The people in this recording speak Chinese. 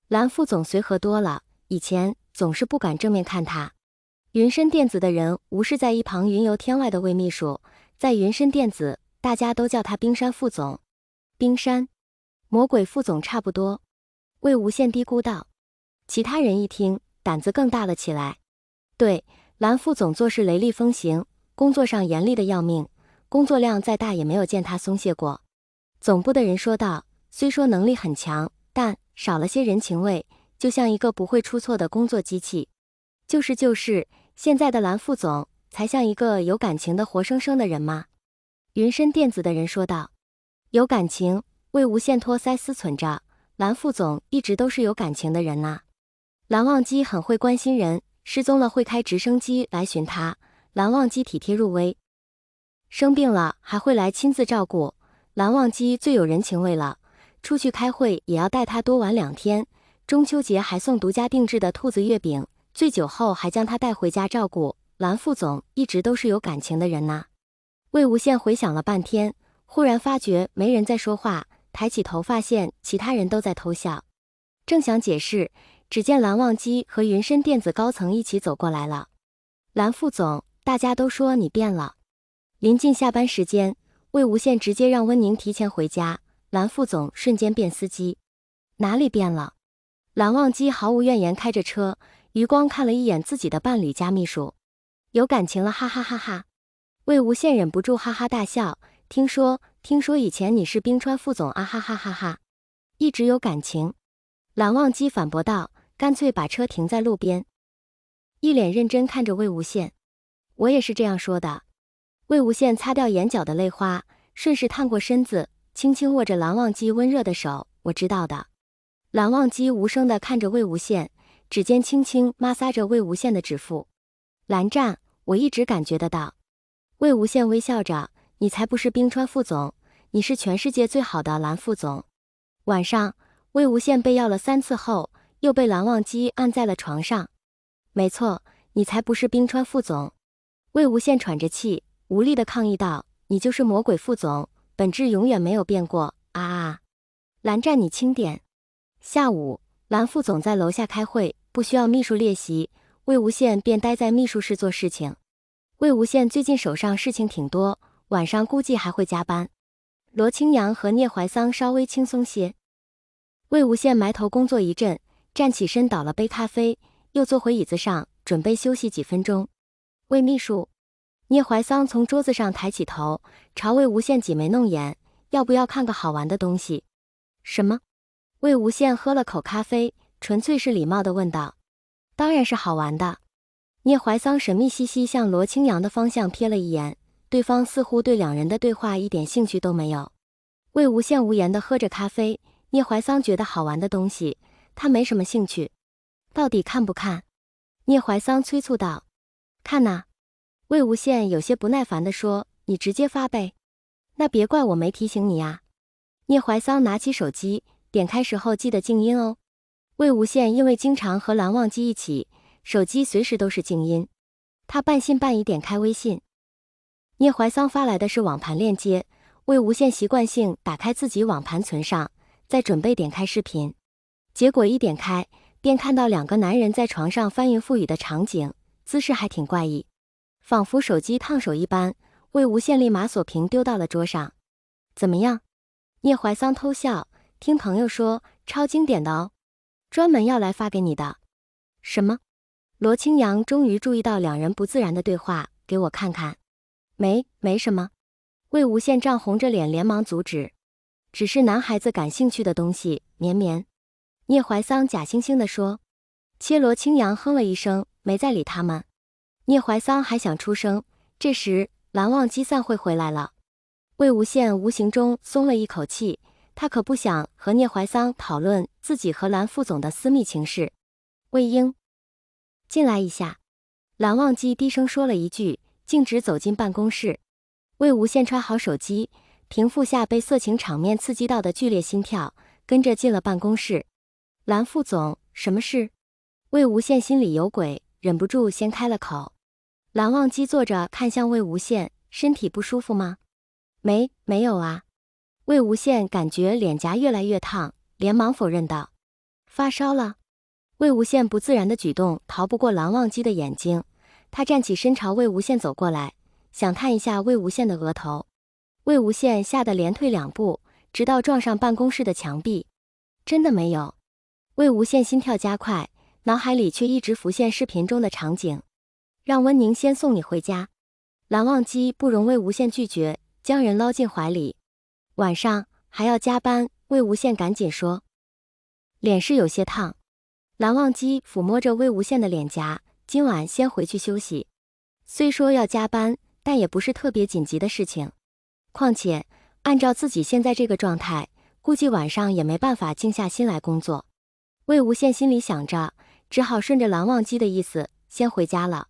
蓝副总随和多了，以前总是不敢正面看他。云深电子的人无视在一旁云游天外的魏秘书，在云深电子，大家都叫他冰山副总。冰山，魔鬼副总差不多。魏无羡低估道。其他人一听，胆子更大了起来。对，蓝副总做事雷厉风行，工作上严厉的要命，工作量再大也没有见他松懈过。总部的人说道，虽说能力很强，但少了些人情味，就像一个不会出错的工作机器。就是，现在的蓝副总才像一个有感情的活生生的人吗？云深电子的人说道。有感情？魏无羡托腮思忖着，蓝副总一直都是有感情的人呐。蓝忘机很会关心人，失踪了会开直升机来寻他，蓝忘机体贴入微。生病了还会来亲自照顾，蓝忘机最有人情味了，出去开会也要带他多玩2天，中秋节还送独家定制的兔子月饼，醉酒后还将他带回家照顾，蓝副总一直都是有感情的人呐。魏无羡回想了半天，忽然发觉没人在说话，抬起头发现其他人都在偷笑。正想解释，只见蓝忘机和云深电子高层一起走过来了。蓝副总，大家都说你变了。临近下班时间，魏无羡直接让温宁提前回家，蓝副总瞬间变司机。哪里变了？蓝忘机毫无怨言开着车，余光看了一眼自己的伴侣加秘书。有感情了，哈哈哈哈。魏无羡忍不住哈哈大笑，听说以前你是冰川副总啊，哈哈哈哈。一直有感情？蓝忘机反驳道，干脆把车停在路边，一脸认真看着魏无羡。我也是这样说的。魏无羡擦掉眼角的泪花，顺势探过身子，轻轻握着蓝忘机温热的手，我知道的。蓝忘机无声地看着魏无羡，指尖轻轻摩挲着魏无羡的指腹。蓝湛，我一直感觉得到。魏无羡微笑着，你才不是冰川副总，你是全世界最好的蓝副总。晚上，魏无羡被要了3次后，又被蓝忘机按在了床上。没错，你才不是冰川副总。魏无羡喘着气，无力地抗议道，你就是魔鬼副总，本质永远没有变过，啊啊！蓝湛你轻点。下午，蓝副总在楼下开会，不需要秘书列席，魏无羡便待在秘书室做事情。魏无羡最近手上事情挺多，晚上估计还会加班。罗清扬和聂怀桑稍微轻松些。魏无羡埋头工作一阵，站起身倒了杯咖啡，又坐回椅子上，准备休息几分钟。魏秘书，聂怀桑从桌子上抬起头，朝魏无羡挤眉弄眼，要不要看个好玩的东西？什么？魏无羡喝了口咖啡，纯粹是礼貌地问道。当然是好玩的。聂怀桑神秘兮兮向罗清扬的方向瞥了一眼，对方似乎对两人的对话一点兴趣都没有。魏无羡无言地喝着咖啡，聂怀桑觉得好玩的东西，他没什么兴趣。到底看不看？聂怀桑催促道。看呐。魏无羡有些不耐烦地说，你直接发呗。那别怪我没提醒你呀。聂怀桑拿起手机，点开时候记得静音哦。魏无羡因为经常和蓝忘机一起，手机随时都是静音。他半信半疑点开微信，聂怀桑发来的是网盘链接，魏无羡习惯性打开自己网盘存上，再准备点开视频。结果一点开，便看到2个男人在床上翻云覆雨的场景，姿势还挺怪异，仿佛手机烫手一般。魏无羡立马锁屏丢到了桌上。怎么样？聂怀桑偷笑，听朋友说超经典的哦，专门要来发给你的。什么？罗清扬终于注意到2人不自然的对话，给我看看。没什么。魏无羡涨红着脸连忙阻止，只是男孩子感兴趣的东西，绵绵。聂怀桑假惺惺地说。切罗清扬哼了一声，没再理他们。聂怀桑还想出声，这时蓝忘机散会回来了。魏无羡无形中松了一口气，他可不想和聂怀桑讨论自己和蓝副总的私密情事。魏婴，进来一下。蓝忘机低声说了一句，径直走进办公室。魏无羡揣好手机，平复下被色情场面刺激到的剧烈心跳，跟着进了办公室。蓝副总，什么事？魏无羡心里有鬼，忍不住先开了口。蓝忘机坐着看向魏无羡，身体不舒服吗？没有啊。魏无羡感觉脸颊越来越烫，连忙否认道。发烧了？魏无羡不自然的举动逃不过蓝忘机的眼睛，他站起身朝魏无羡走过来，想探一下魏无羡的额头。魏无羡吓得连退2步，直到撞上办公室的墙壁。真的没有。魏无羡心跳加快，脑海里却一直浮现视频中的场景。让温宁先送你回家。蓝忘机不容魏无羡拒绝，将人捞进怀里。晚上还要加班，魏无羡赶紧说。脸是有些烫。蓝忘机抚摸着魏无羡的脸颊，今晚先回去休息。虽说要加班，但也不是特别紧急的事情。况且，按照自己现在这个状态，估计晚上也没办法静下心来工作。魏无羡心里想着，只好顺着蓝忘机的意思，先回家了。